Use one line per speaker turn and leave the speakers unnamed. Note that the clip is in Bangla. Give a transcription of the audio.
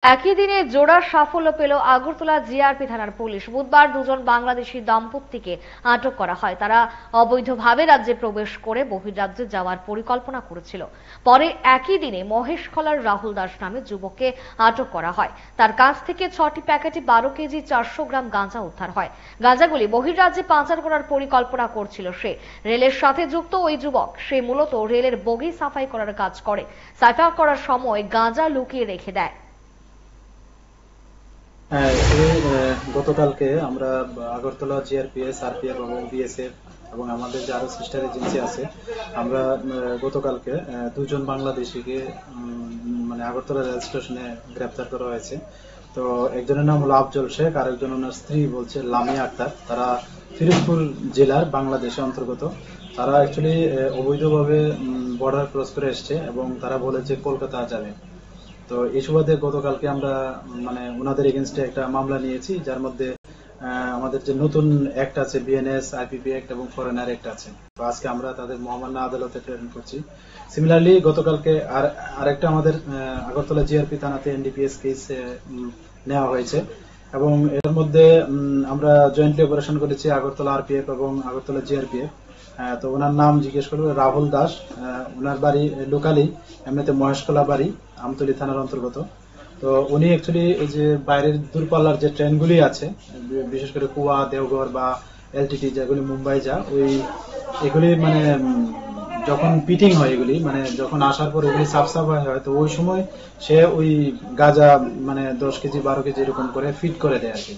একই দিনে জোড়া সাফল্য পেল আগরতলা জিআরপি থানার পুলিশ। বুধবার দুজন বাংলাদেশি দম্পতিকে আটক করা হয়। তারা অবৈধভাবে রাজ্যে প্রবেশ করে বহির্রাজ্যে যাওয়ার পরিকল্পনা করেছিল। পরে একই দিনে মহেশখলার রাহুল দাস নামে যুবককে আটক করা হয়। তার কাছ থেকে 6টি প্যাকেটে 12 কেজি 400 গ্রাম গাঁজা উদ্ধার হয়। গাঁজাগুলি বহির্রাজ্যে পাচার করার পরিকল্পনা করছিল সে। রেলের সাথে যুক্ত ওই যুবক, সে মূলত রেলের বগি সাফাই করার কাজ করে। সাফাই করার সময় গাঁজা লুকিয়ে রেখে দেয়।
হ্যাঁ, গতকালকে আমরা আগরতলা জিআরপিএস, আরপিএফ এবং বিএসএফ এবং আমাদের যে আরো সিস্টার এজেন্সি আছে, আমরা গতকালকে দুজন বাংলাদেশিকে মানে আগরতলা রেল স্টেশনে গ্রেপ্তার করা হয়েছে। তো একজনের নাম হলো আফজল শেখ, আর একজন ওনার স্ত্রী বলছে লামিয়া আক্তার। তারা ফিরোজপুর জেলার বাংলাদেশের অন্তর্গত। তারা অ্যাকচুয়ালি অবৈধভাবে বর্ডার ক্রস করে এসছে এবং তারা বলেছে কলকাতা যাবে। তো এই সুবাদে গতকালকে আমরা মানে ওনাদের এগেনস্টে একটা মামলা নিয়েছি, যার মধ্যে আমাদের যে নতুন অ্যাক্ট আছে, বিএনএস, আইপিপি অ্যাক্ট এবং ফরেনার অ্যাক্ট আছে। তো আজকে আমরা তাদের মহামান্য আদালতে প্রেরণ করছি। সিমিলারলি গতকালকে আরেকটা আমাদের আগরতলা জিআরপি থানাতে এনডিপিএস কেস নেওয়া হয়েছে এবং এর মধ্যে আমরা জয়েন্টলি অপারেশন করেছি আগরতলা আরপিএফ এবং আগরতলা জিআরপিএফ। তো ওনার নাম জিজ্ঞেস করবো রাহুল দাস। ওনার বাড়ি লোকালি, এমনিতে মহেশখোলা বাড়ি, আমতলী থানার অন্তর্গত। তো উনি অ্যাকচুয়ালি এই যে বাইরের দূরপাল্লার যে ট্রেনগুলি আছে, বিশেষ করে কুয়া, দেওঘর বা এলটিটি যেগুলি মুম্বাই যা, এগুলি মানে যখন পিটিং হয়, এগুলি মানে যখন আসার পর এগুলি সাফ সাফাই হয়, তো ওই সময় সে ওই গাঁজা মানে 10 কেজি 12 কেজি এরকম করে ফিট করে দেয় আর কি।